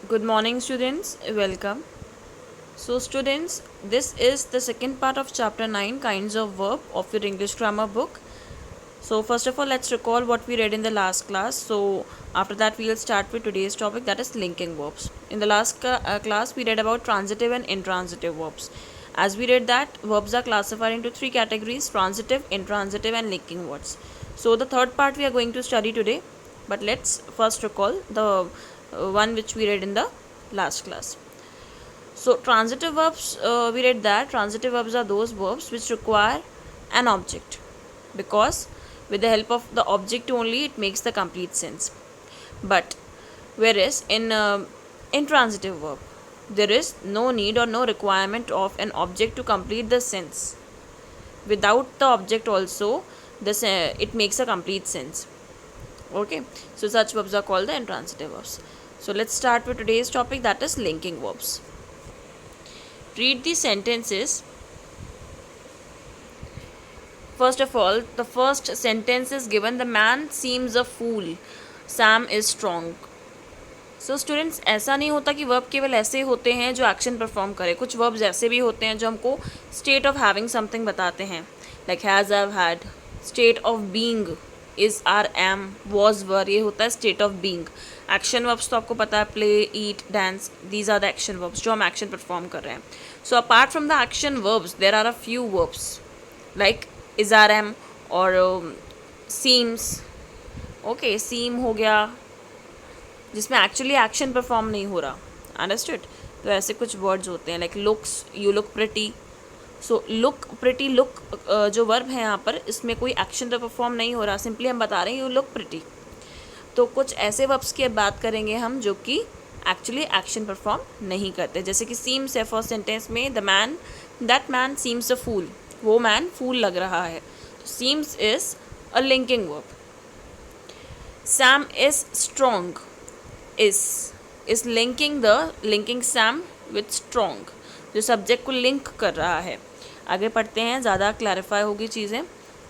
Good morning, students. Welcome. So, students, this is the second part of chapter 9 kinds of verb of your English grammar book. So, first of all, let's recall what we read in the last class. So, after that, we'll start with today's topic, that is linking verbs. In the last class, we read about transitive and intransitive verbs. As we read that, verbs are classified into three categories: transitive, intransitive, and linking words. So, the third part we are going to study today, but let's first recall the one which we read in the last class. So, transitive verbs, we read that transitive verbs are those verbs which require an object, because with the help of the object only it makes the complete sense. But whereas in intransitive verb, there is no need or no requirement of an object to complete the sense. Without the object also, it makes a complete sense. Okay, so such verbs are called the intransitive verbs. So let's start with today's topic, that is linking verbs. Read the sentences. First of all, the first sentence is given: the man seems a fool, Sam is strong. So students, ऐसा नहीं होता कि verb केवल ऐसे होते हैं जो action perform करे. कुछ वर्ब्स ऐसे भी होते हैं जो हमको स्टेट ऑफ हैविंग समथिंग बताते हैं, like has, have, had. State of being is, are, am, was, were, ये होता है state of being. Action verbs तो आपको पता है, play, eat, dance, these are the action verbs जो हम एक्शन परफॉर्म कर रहे हैं. So apart from the action verbs there are a few verbs like is, are, am और सीम्स. ओके, सीम हो गया जिसमें एक्चुअली एक्शन परफॉर्म नहीं हो रहा. अंडरस्टूड. तो ऐसे कुछ वर्ड्स होते हैं like looks, you look pretty. So look pretty, look जो वर्ब है यहाँ पर, इसमें कोई एक्शन तो परफॉर्म नहीं हो रहा, सिंपली हम बता रहे हैं यू लुक प्रिटी. तो कुछ ऐसे वर्ब्स की बात करेंगे हम जो कि एक्चुअली एक्शन परफॉर्म नहीं करते, जैसे कि सीम्स है फर्स्ट सेंटेंस में. The man, that man seems a fool, वो मैन फूल लग रहा है. Seems is a linking verb. Sam is strong, is linking Sam with strong, जो सब्जेक्ट को लिंक कर रहा है. आगे पढ़ते हैं, ज़्यादा क्लैरिफाई होगी चीज़ें.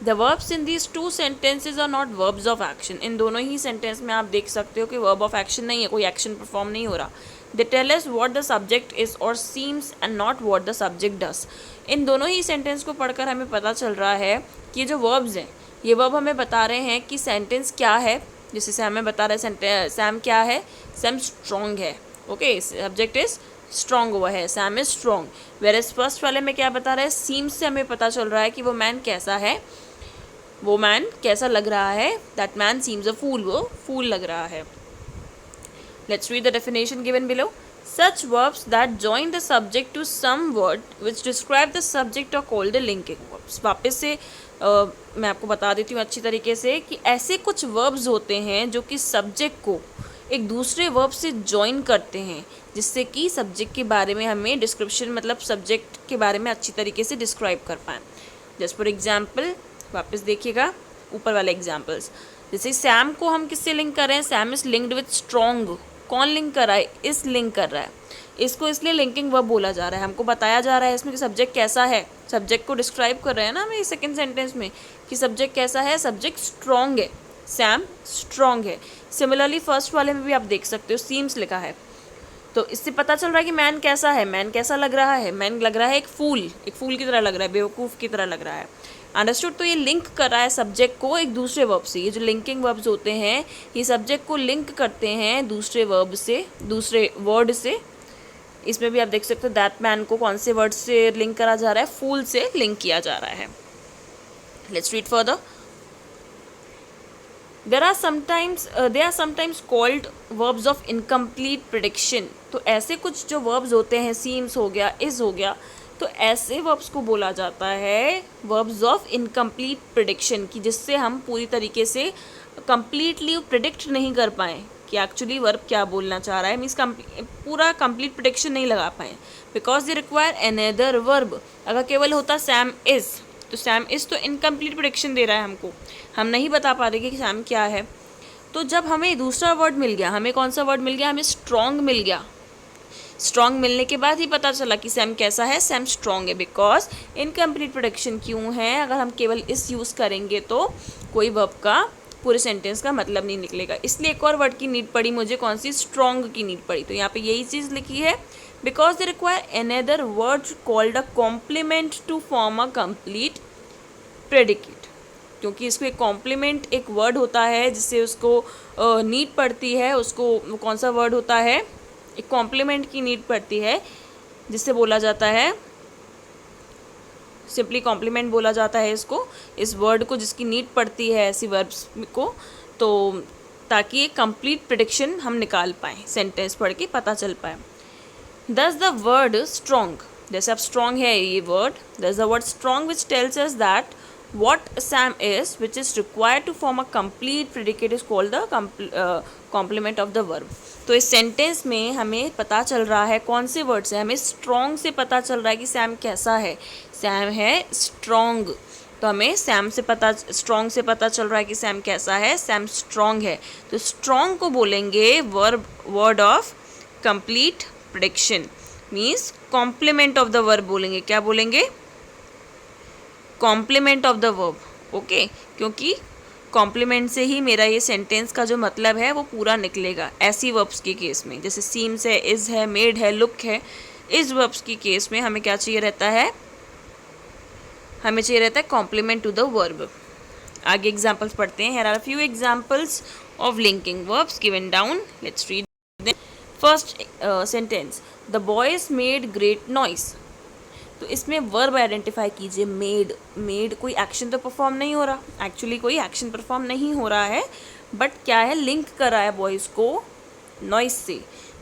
The verbs in these two sentences are not verbs of action. इन दोनों ही सेंटेंस में आप देख सकते हो कि वर्ब ऑफ एक्शन नहीं है, कोई एक्शन परफॉर्म नहीं हो रहा. They tell us what the subject is और seems and not what the subject does. इन दोनों ही सेंटेंस को पढ़कर हमें पता चल रहा है कि ये जो वर्ब्स हैं, ये वर्ब हमें बता रहे हैं कि सेंटेंस क्या है. जैसे सैम में बता रहे हैं सैम क्या है, सैम स्ट्रॉन्ग है. ओके, सब्जेक्ट इज स्ट्रॉन्ग हुआ है, Sam is strong. Whereas first वाले में क्या बता रहा है, सीम्स से हमें पता चल रहा है कि वो मैन कैसा है, वो मैन कैसा लग रहा है. That man seems a fool, वो फूल लग रहा है. Let's read the definition given below. Such verbs that join the subject to some word which describe the subject are called the linking verbs. वापस से मैं आपको बता देती हूँ अच्छी तरीके से कि ऐसे कुछ वर्ब्स होते हैं जो कि सब्जेक्ट को एक दूसरे वर्ब से जॉइन करते हैं, जिससे कि सब्जेक्ट के बारे में हमें डिस्क्रिप्शन, मतलब सब्जेक्ट के बारे में अच्छी तरीके से डिस्क्राइब कर पाएँ. जस्ट फॉर एग्जाम्पल, वापस देखिएगा ऊपर वाले एग्जाम्पल्स. जैसे सैम को हम किससे लिंक कर रहे हैं, Sam is linked with strong. कौन लिंक कर रहा है, इस लिंक कर रहा है. इसको इसलिए लिंकिंग वर्ब बोला जा रहा है. हमको बताया जा रहा है इसमें कि सब्जेक्ट कैसा है, सब्जेक्ट को डिस्क्राइब कर रहे हैं ना हमें सेकंड सेंटेंस में कि सब्जेक्ट कैसा है, सब्जेक्ट स्ट्रॉन्ग है, सैम स्ट्रॉन्ग है. सिमिलरली फर्स्ट वाले में भी आप देख सकते हो सीम्स लिखा है, तो इससे पता चल रहा है कि मैन कैसा है, मैन कैसा लग रहा है, मैन लग रहा है एक फूल की तरह लग रहा है, बेवकूफ़ की तरह लग रहा है. अंडरस्टूड. तो ये लिंक कर रहा है सब्जेक्ट को एक दूसरे वर्ब से. ये जो लिंकिंग वर्ब्स होते हैं ये सब्जेक्ट को लिंक करते हैं दूसरे वर्ब से, दूसरे वर्ड से. इसमें भी आप देख सकते हो दैट मैन को कौन से वर्ड से लिंक करा जा रहा है, फूल से लिंक किया जा रहा है. Let's read further. they are sometimes called verbs of incomplete prediction. तो ऐसे कुछ जो verbs होते हैं, seems हो गया, is हो गया, तो ऐसे verbs को बोला जाता है verbs of incomplete prediction, कि जिससे हम पूरी तरीके से completely predict नहीं कर पाएँ कि एक्चुअली वर्ब क्या बोलना चाह रहा है, मीन्स पूरा कंप्लीट प्रिडिक्शन नहीं लगा पाएँ, because they require another verb. अगर केवल होता सैम इज़, तो सैम इज़ तो इनकम्प्लीट प्रिडिक्शन दे रहा है हमको, हम नहीं बता पा रहे कि सैम क्या है. तो जब हमें दूसरा वर्ड मिल गया, हमें कौन सा वर्ड मिल गया, हमें स्ट्रॉन्ग मिल गया. स्ट्रॉन्ग मिलने के बाद ही पता चला कि सैम कैसा है, सैम स्ट्रॉन्ग है. बिकॉज इनकम्प्लीट प्रिडिक्शन क्यों है, अगर हम केवल इस यूज़ करेंगे तो कोई वर्ब का पूरे सेंटेंस का मतलब नहीं निकलेगा। इसलिए एक और वर्ड की नीड पड़ी मुझे, कौन सी, स्ट्रॉन्ग की नीड पड़ी। तो यहाँ पे यही चीज़ लिखी है, because they require another word called a complement to form a complete predicate. क्योंकि इसको एक कॉम्प्लीमेंट एक वर्ड होता है जिससे उसको नीड पड़ती है, उसको वो कौन सा वर्ड होता है, एक कॉम्प्लीमेंट की नीड पड़ती है जिससे बोला जाता है, सिंपली कॉम्प्लीमेंट बोला जाता है इसको, इस वर्ड को जिसकी नीड पड़ती है ऐसी वर्ब्स को, तो ताकि एक कंप्लीट प्रेडिक्शन हम निकाल पाएँ, सेंटेंस पढ़ के पता चल पाए। दस द वर्ड स्ट्रॉन्ग, जैसे अब स्ट्रॉन्ग है ये वर्ड, दस the word strong which tells us that what Sam is, which is required to form a complete predicate, is called the complement of the verb. तो इस सेंटेंस में हमें पता चल रहा है कौन से वर्ड से, हमें स्ट्रॉन्ग से पता चल रहा है कि सैम कैसा है, सैम है स्ट्रॉन्ग। तो हमें सैम से पता, स्ट्रॉन्ग से पता चल रहा है कि सैम कैसा है, सैम स्ट्रॉन्ग है। तो स्ट्रॉन्ग को बोलेंगे word of complete prediction, means complement of the verb बोलेंगे। क्या बोलेंगे? Complement of the verb. Okay, क्योंकि कॉम्प्लीमेंट से ही मेरा ये सेंटेंस का जो मतलब है वो पूरा निकलेगा। ऐसी वर्ब्स के केस में, जैसे सीम्स है, इज़ है, मेड है, लुक है, इस वर्ब्स की केस में हमें क्या चाहिए रहता है, हमें चाहिए रहता है कॉम्प्लीमेंट टू द वर्ब। आगे एग्जाम्पल्स पढ़ते हैं। Here are few examples of linking verbs given down, let's read them. First sentence, the boys made great noise. तो इसमें वर्ब आइडेंटिफाई कीजिए। मेड कोई एक्शन तो परफॉर्म नहीं हो रहा, एक्चुअली कोई एक्शन परफॉर्म नहीं हो रहा है, बट क्या है, लिंक कर रहा है वॉइस को नॉइस से,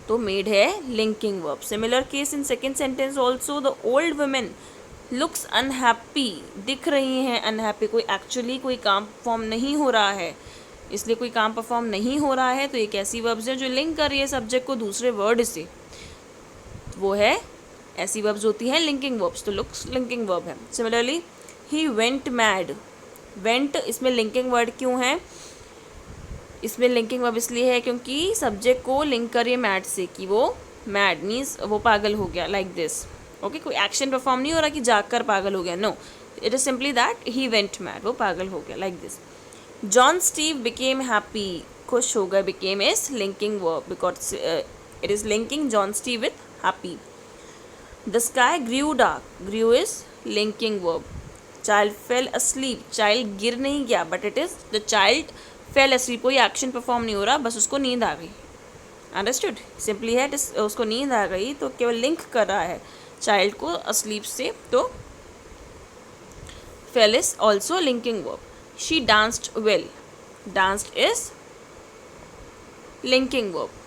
तो मेड है linking verb. Similar case in second sentence also, the old women looks unhappy, दिख रही हैं अनहैप्पी, कोई एक्चुअली कोई काम परफॉर्म नहीं हो रहा है, इसलिए कोई काम परफॉर्म नहीं हो रहा है। तो एक ऐसी वर्ब्स है जो लिंक कर रही है सब्जेक्ट को दूसरे वर्ड से, वो है, ऐसी वर्ब्स होती हैं लिंकिंग वर्ब्स। तो लुक्स लिंकिंग वर्ब है। सिमिलरली, ही वेंट मैड, वेंट इसमें लिंकिंग वर्ड क्यों है, इसमें लिंकिंग वर्ब इसलिए है क्योंकि सब्जेक्ट को लिंक करिए मैड से, कि वो मैड मीन्स वो पागल हो गया, लाइक दिस। ओके, कोई एक्शन परफॉर्म नहीं हो रहा कि जाकर पागल हो गया, no, it is simply that he went mad, वो पागल हो गया, like this. John Steve became happy, खुश हो गए, became is linking verb because it is linking John Steve with happy. The sky grew dark, grew is linking verb. Child fell asleep, child गिर नहीं गया, but it is the child fell asleep, कोई action perform नहीं हो रहा, बस उसको नींद आ गई। अंडरस्टूड, सिंपली है उसको नींद आ गई, तो केवल लिंक कर रहा है चाइल्ड को asleep से, तो fell is also linking verb. She danced well, danced is linking verb.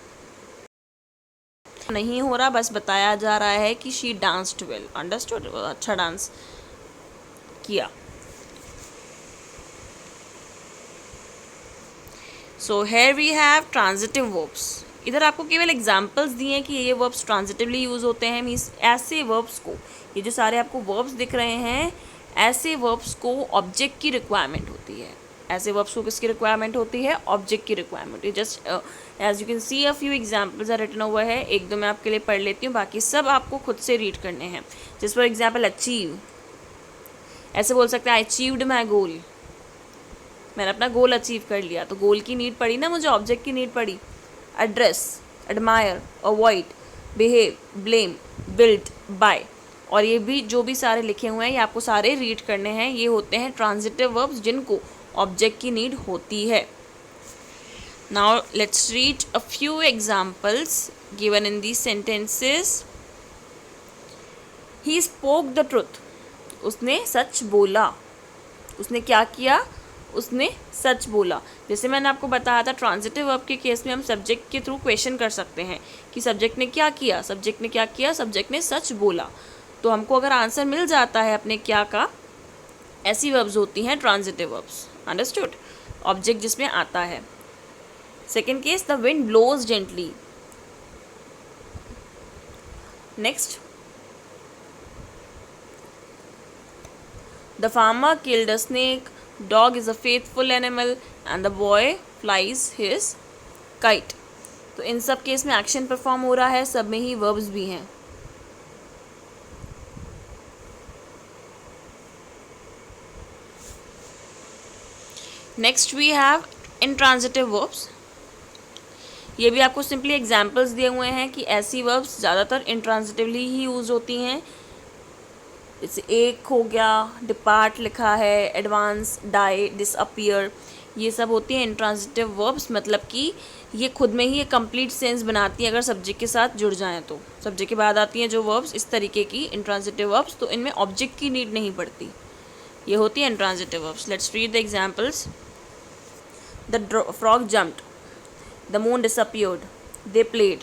नहीं हो रहा, बस बताया जा रहा है कि शी डांस्ड वेल, अंडरस्टूड, अच्छा डांस किया। So here we have transitive verbs. इधर आपको केवल एग्जांपल्स दिए हैं कि ये वर्ब्स ट्रांजिटिवली यूज़ होते हैं, मीन्स ऐसे वर्ब्स को, ये जो सारे आपको वर्ब्स दिख रहे हैं, ऐसे वर्ब्स को ऑब्जेक्ट की रिक्वायरमेंट होती है। ऐसे वर्ब्स को किसकी रिक्वायरमेंट होती है? ऑब्जेक्ट की requirement. Just as you can see a few examples are written हुआ है, एक दो मैं आपके लिए पढ़ लेती हूँ, बाकी सब आपको खुद से रीड करने हैं। जिस फॉर एग्जाम्पल अचीव, ऐसे बोल सकते हैं आई अचीव्ड माई गोल, मैंने अपना गोल अचीव कर लिया, तो गोल की नीड पड़ी ना मुझे, ऑब्जेक्ट की नीड पड़ी। Address, admire, avoid, behave, blame, build, buy, और ये भी जो भी सारे लिखे हुए हैं ये आपको सारे रीड करने हैं। ये होते हैं ट्रांजिटिव वर्ब्स जिनको ऑब्जेक्ट की नीड होती है। Now let's read a few examples given in these sentences. He spoke the truth, उसने सच बोला, उसने क्या किया, उसने सच बोला। जैसे मैंने आपको बताया था ट्रांजिटिव वर्ब के केस में हम सब्जेक्ट के थ्रू क्वेश्चन कर सकते हैं कि सब्जेक्ट ने क्या किया, सब्जेक्ट ने क्या किया, सब्जेक्ट ने सच बोला। तो हमको अगर आंसर मिल जाता है अपने क्या का, ऐसी वर्ब्स होती हैं ट्रांजिटिव वर्ब्स, अंडरस्टूड, ऑब्जेक्ट जिसमें आता है। Second case, the wind blows gently. Next, the farmer killed a snake, dog is a faithful animal and the boy flies his kite। तो इन सब केस में एक्शन परफॉर्म हो रहा है, सब में ही वर्ब्स भी हैं। Next we have intransitive verbs, ये भी आपको सिंपली एग्जाम्पल्स दिए हुए हैं कि ऐसी वर्ब्स ज़्यादातर इंट्रांजिटिवली ही यूज़ होती हैं। जैसे एक हो गया, डिपार्ट लिखा है, एडवांस, डाई, डिसअपियर, ये सब होती हैं इंट्रांजिटिव वर्ब्स, मतलब कि ये खुद में ही एक कंप्लीट सेंस बनाती हैं अगर सब्जेक्ट के साथ जुड़ जाएं तो। सब्जेक्ट के बाद आती हैं जो वर्ब्स इस तरीके की इंट्रांजिटिव वर्ब्स, तो इनमें ऑब्जेक्ट की नीड नहीं पड़ती, ये होती है intransitive verbs. Let's read the examples. The frog jumped, the moon disappeared, they played,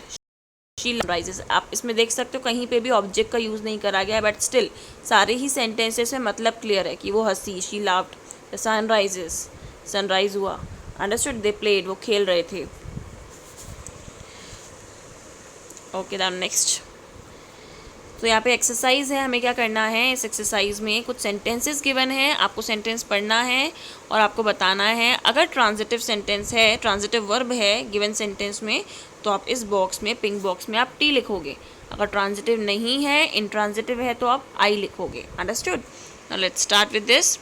she rises. आप इसमें देख सकते हो कहीं पे भी ऑब्जेक्ट का यूज़ नहीं करा गया है, बट स्टिल सारे ही सेंटेंसेस में मतलब क्लियर है कि वो हंसी, she laughed, the sun rises, sunrise हुआ, अंडरस्टूड, दे प्लेड, वो खेल रहे थे। ओके देन नेक्स्ट, तो यहाँ पे एक्सरसाइज है, हमें क्या करना है, इस एक्सरसाइज में कुछ सेंटेंसेस गिवन है, आपको सेंटेंस पढ़ना है और आपको बताना है अगर ट्रांजिटिव सेंटेंस है, ट्रांजिटिव वर्ब है गिवन सेंटेंस में, तो आप इस बॉक्स में, पिंक बॉक्स में आप टी लिखोगे। अगर ट्रांजिटिव नहीं है, इंट्रांजिटिव है, तो आप आई लिखोगे। Understood. Now let's start with this.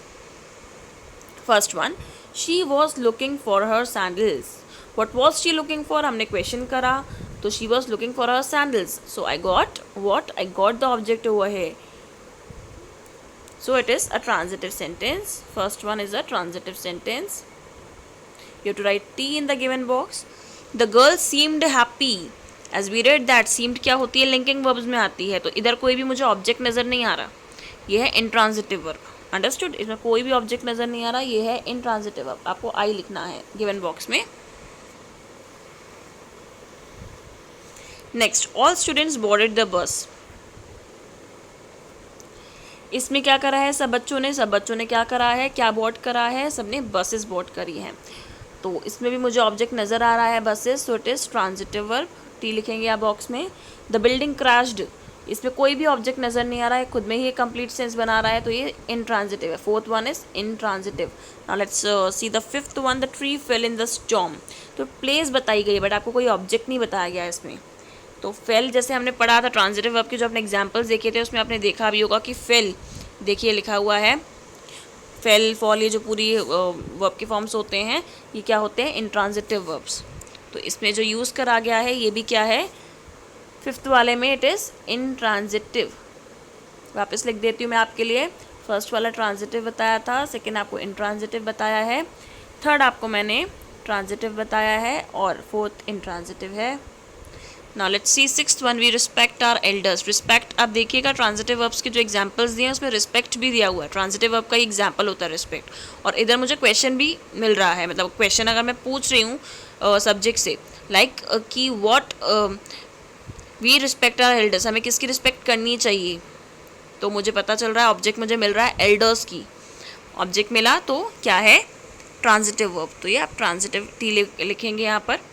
First one, she was looking for her sandals. What was she looking for, हमने क्वेश्चन करा, तो she was looking for her sandals, so I got what, I got the object over here, so it is a transitive sentence. First one is a transitive sentence. You have to write T in the given box. The girl seemed happy, as we read that seemed क्या होती है, linking verbs में आती है, तो इधर कोई भी मुझे ऑब्जेक्ट नज़र नहीं आ रहा, ये है intransitive verb। अंडरस्टूड, इसमें कोई भी ऑब्जेक्ट नज़र नहीं आ रहा, ये है intransitive verb, आपको I लिखना है given box में। Next, all students boarded the bus. इसमें क्या करा है, सब बच्चों ने क्या करा है, क्या बोर्ड करा है, सबने बसेस बोर्ड करी हैं, तो इसमें भी मुझे ऑब्जेक्ट नज़र आ रहा है buses, so it is transitive verb, T लिखेंगे आप बॉक्स में। द बिल्डिंग क्रैश्ड, इसमें कोई भी ऑब्जेक्ट नज़र नहीं आ रहा है, खुद में ही कंप्लीट सेंस बना रहा है, तो ये इंट्रांजिटिव है। Fourth one is intransitive. Now let's see the fifth one, the tree fail in the storm. तो प्लेस बताई गई है बट आपको कोई ऑब्जेक्ट नहीं बताया गया है इसमें। तो फेल जैसे हमने पढ़ा था ट्रांजिटिव वर्ब के जो अपने एग्जाम्पल्स देखे थे, उसमें आपने देखा भी होगा कि फेल, देखिए लिखा हुआ है फेल, फॉल, ये जो पूरी वर्ब के फॉर्म्स होते हैं, ये क्या होते हैं, इंट्रांजिटिव वर्ब्स। तो इसमें जो यूज़ करा गया है ये भी क्या है, फिफ्थ वाले में इट इज़ इंट्रांजिटिव। वापस लिख देती हूँ मैं आपके लिए, फर्स्ट वाला ट्रांजिटिव बताया था, सेकेंड आपको इंट्रांजिटिव बताया है, थर्ड आपको मैंने ट्रांजिटिव बताया है और फोर्थ इंट्रांजिटिव है। Now let's see sixth one, we respect our elders. Respect, आप देखिएगा ट्रांजिटिव वर्ब्स के जो एग्जांपल्स दिए हैं उसमें रिस्पेक्ट भी दिया हुआ है, ट्रांजिटिव वर्ब का ही एग्जांपल होता है रिस्पेक्ट। और इधर मुझे क्वेश्चन भी मिल रहा है, मतलब क्वेश्चन अगर मैं पूछ रही हूँ सब्जेक्ट से, लाइक कि what we respect our elders, हमें किसकी रिस्पेक्ट करनी चाहिए, तो मुझे पता चल रहा है ऑब्जेक्ट मुझे मिल रहा है एल्डर्स की, ऑब्जेक्ट मिला तो क्या है, ट्रांजिटिव वर्ब, तो ये आप ट्रांजिटिव टी लिखेंगे यहाँ पर।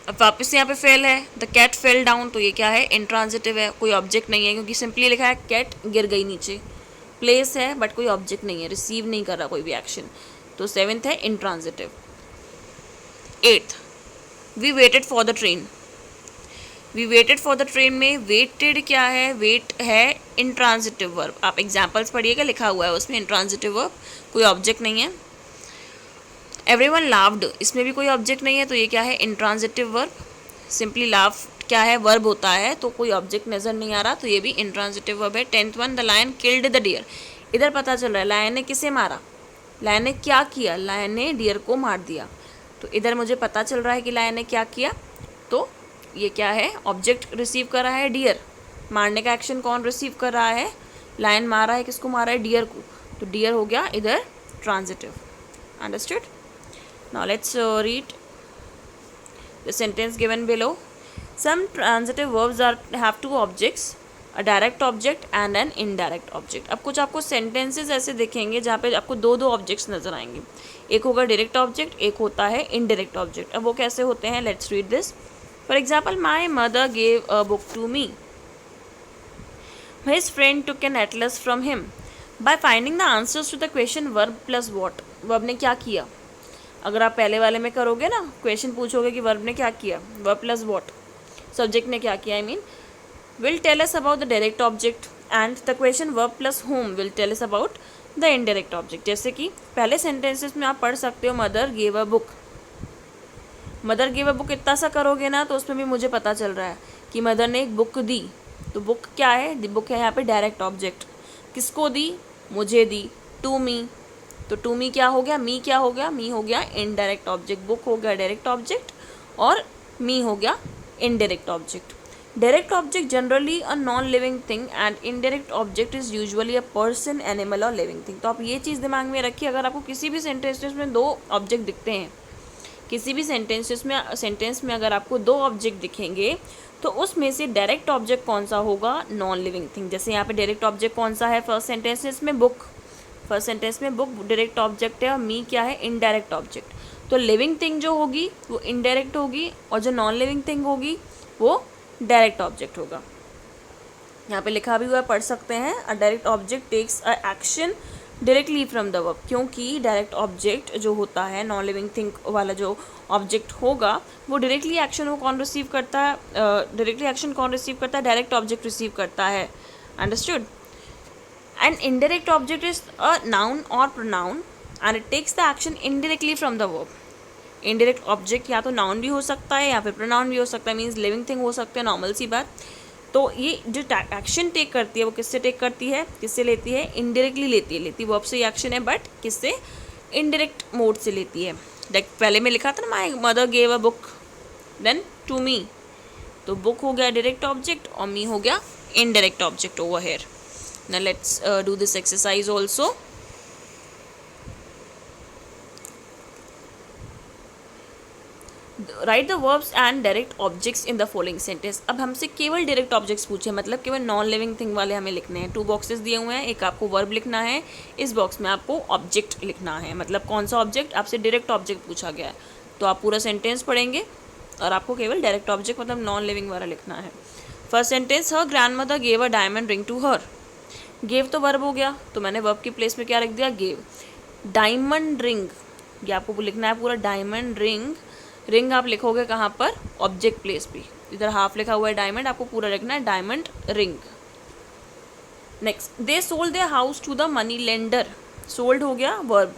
अब वापस यहाँ पे फेल है, द कैट फेल डाउन, तो ये क्या है, इंट्रांजिटिव है, कोई ऑब्जेक्ट नहीं है क्योंकि सिंपली लिखा है कैट गिर गई नीचे। प्लेस है बट कोई ऑब्जेक्ट नहीं है, रिसीव नहीं कर रहा कोई भी एक्शन, तो सेवेंथ है intransitive. Eighth, we waited for the train. We waited for the train में वेटेड क्या है, वेट है इंट्रांजिटिव वर्ब। आप एग्जाम्पल्स पढ़िएगा, लिखा हुआ है उसमें इंट्रांजिटिव वर्ब, कोई ऑब्जेक्ट नहीं है। एवरीवन लाफ्ड, इसमें भी कोई ऑब्जेक्ट नहीं है, तो ये क्या है, इंट्रांजिटिव वर्ब। सिंपली लाफ क्या है, वर्ब होता है, तो कोई ऑब्जेक्ट नज़र नहीं आ रहा, तो ये भी इंट्रांजिटिव वर्ब है। Tenth one, the lion killed the deer. इधर पता चल रहा है लायन ने किसे मारा, लायन ने क्या किया, लायन ने डियर को मार दिया, तो इधर मुझे पता चल रहा है कि लायन ने क्या किया, तो ये क्या है, ऑब्जेक्ट रिसीव कर रहा है डियर, मारने का एक्शन कौन रिसीव कर रहा है, लायन मार रहा है, किसको मारा है, डियर को, तो डियर हो गया इधर transitive. Understood. Now let's read the sentence given below. Some transitive verbs have two objects, a direct object and an indirect object. अब कुछ आपको sentences ऐसे दिखेंगे जहाँ पे आपको दो दो objects नज़र आएंगे, एक होगा direct object, एक होता है indirect object। अब वो कैसे होते हैं, let's read this. For example, my mother gave a book to me. His friend took an atlas from him. By finding the answers to the question verb plus what, verb ने क्या किया, अगर आप पहले वाले में करोगे ना, क्वेश्चन पूछोगे कि वर्ब ने क्या किया, वर्ब प्लस व्हाट, सब्जेक्ट ने क्या किया, I mean will tell us about the direct object, and the question verb plus whom will tell us about the indirect object. जैसे कि पहले सेंटेंसेस में आप पढ़ सकते हो mother gave a book. Mother gave a book इतना सा करोगे ना तो उसमें भी मुझे पता चल रहा है कि मदर ने एक बुक दी। तो बुक क्या है? बुक है यहाँ पे डायरेक्ट ऑब्जेक्ट। किसको दी? मुझे दी, टू मी। तो टू मी क्या हो गया? मी क्या हो गया? मी हो गया इनडायरेक्ट ऑब्जेक्ट, बुक हो गया डायरेक्ट ऑब्जेक्ट और मी हो गया indirect object. Direct object generally a non living thing and indirect object is usually a person, animal और लिविंग थिंग। तो आप ये चीज़ दिमाग में रखिए, अगर आपको किसी भी सेंटेंसेस में दो ऑब्जेक्ट दिखते हैं, किसी भी सेंटेंस में अगर आपको दो ऑब्जेक्ट दिखेंगे तो उसमें से डायरेक्ट ऑब्जेक्ट कौन सा होगा? Non living thing. जैसे यहाँ पे डायरेक्ट ऑब्जेक्ट कौन सा है? फर्स्ट सेंटेंसेस में बुक। फर्स्ट सेंटेंस में बुक डायरेक्ट ऑब्जेक्ट है और मी क्या है? Indirect object. तो लिविंग थिंग जो होगी वो इनडायरेक्ट होगी और जो नॉन लिविंग थिंग होगी वो डायरेक्ट ऑब्जेक्ट होगा। यहाँ पे लिखा भी हुआ है, पढ़ सकते हैं। A direct object takes a action directly from the verb. क्योंकि डायरेक्ट ऑब्जेक्ट जो होता है, नॉन लिविंग थिंग वाला जो ऑब्जेक्ट होगा, वो डायरेक्टली एक्शन वो कौन रिसीव करता है? डायरेक्टली एक्शन कौन रिसीव करता है? डायरेक्ट ऑब्जेक्ट रिसीव करता है। Understood? And indirect object is a noun और pronoun and it takes the action indirectly from the verb. Indirect object या तो नाउन भी हो सकता है या फिर प्रोनाउन भी हो सकता है, मीन्स लिविंग थिंग हो सकते हैं, नॉर्मल सी बात। तो ये जो एक्शन टेक करती है वो किससे टेक करती है? किससे लेती है? इनडायरेक्टली लेती वर्ब से ही एक्शन है, बट किससे? इनडायरेक्ट मोड से लेती है। लाइक पहले में लिखा था ना, my mother gave a book then to me. तो बुक हो गया डायरेक्ट ऑब्जेक्ट और मी हो गया indirect object over here. Now let's do this exercise also. Right the verbs and direct objects in the following sentence. अब हमसे केवल direct objects पूछे, मतलब केवल नॉन लिविंग थिंग वाले हमें लिखने हैं। 2 बॉक्सेस दिए हुए हैं, एक आपको वर्ब लिखना है, इस बॉक्स में आपको ऑब्जेक्ट लिखना है। मतलब कौन सा ऑब्जेक्ट? आपसे डायरेक्ट ऑब्जेक्ट पूछा गया है, तो आप पूरा सेंटेंस पढ़ेंगे और आपको केवल डायरेक्ट ऑब्जेक्ट मतलब नॉन लिविंग वाला लिखना है। First sentence, her grand mother gave a diamond ring to her. Gave तो वर्ब हो गया, तो मैंने वर्ब की प्लेस में क्या रख दिया? गेव। डायमंड रिंग, ये आपको लिखना है पूरा, डायमंड रिंग। रिंग आप लिखोगे कहाँ पर? ऑब्जेक्ट प्लेस पे। इधर हाफ लिखा हुआ है डायमंड, आपको पूरा लिखना है diamond ring. Next, they sold their house to the money lender. Sold हो गया वर्ब,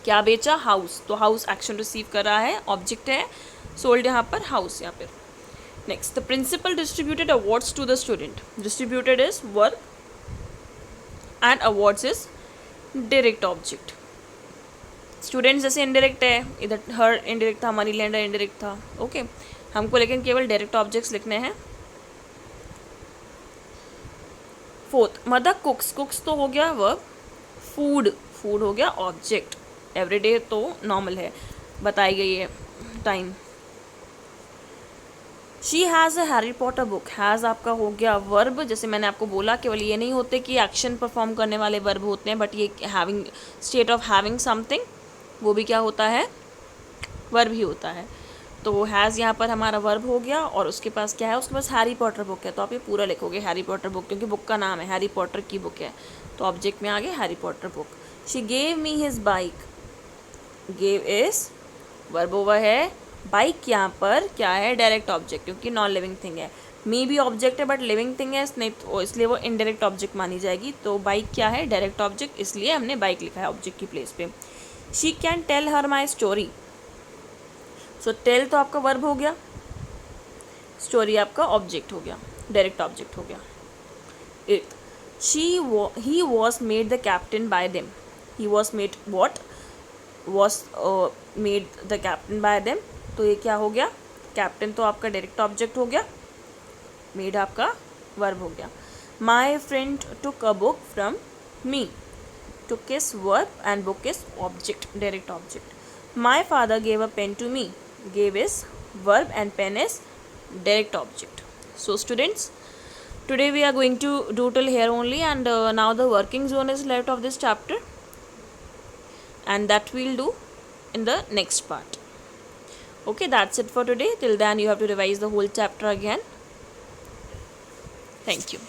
क्या बेचा? हाउस। तो हाउस एक्शन रिसीव कर रहा है, ऑब्जेक्ट है, सोल्ड यहाँ पर, हाउस यहाँ पर। Next, the principal distributed awards to the student. Distributed is verb and awards is direct object. Students जैसे इनडायरेक्ट है, इधर हर इनडायरेक्ट था, मनी लेंडर इनडायरेक्ट था। ओके, हमको लेकिन केवल डायरेक्ट ऑब्जेक्ट्स लिखने हैं। Fourth, mother कुक्स। कुक्स तो हो गया वर्ब, फूड, फूड हो गया ऑब्जेक्ट। एवरीडे तो नॉर्मल है, बताई गई है time. She has a Harry Potter book. Has आपका हो गया वर्ब, जैसे मैंने आपको बोला केवल ये नहीं होते कि एक्शन परफॉर्म करने वाले वर्ब होते हैं, बट ये having, state of having something, वो भी क्या होता है? वर्ब ही होता है। तो हैज़ यहाँ पर हमारा वर्ब हो गया और उसके पास क्या है? उसके पास हैरी पॉटर बुक है, तो आप ये पूरा लिखोगे हैरी पॉटर बुक, क्योंकि बुक का नाम है, हैरी पॉटर की बुक है, तो ऑब्जेक्ट में आ गया Harry Potter book. She gave me his bike. Gave is verb over है, बाइक यहाँ पर क्या है? डायरेक्ट ऑब्जेक्ट, क्योंकि नॉन लिविंग थिंग है। मी भी ऑब्जेक्ट है बट लिविंग थिंग है, इसलिए वो इनडायरेक्ट ऑब्जेक्ट मानी जाएगी। तो बाइक क्या है? डायरेक्ट ऑब्जेक्ट, इसलिए हमने बाइक लिखा है ऑब्जेक्ट की प्लेस पे। She can tell her my story. So tell तो आपका वर्ब हो गया, स्टोरी आपका ऑब्जेक्ट हो गया, डायरेक्ट ऑब्जेक्ट हो गया। Eight, he was made the captain by them. He was made what? Was made the captain by them, तो ये क्या हो गया? कैप्टन तो आपका डायरेक्ट ऑब्जेक्ट हो गया, मेड आपका वर्ब हो गया। My friend took a book from me. Took is verb and book is object, direct object. My father gave a pen to me. Gave is verb and pen is direct object. So students, today we are going to do till here only, and now the working zone is left of this chapter, and that we'll do in the next part. Okay, that's it for today. Till then you have to revise the whole chapter again. Thank you.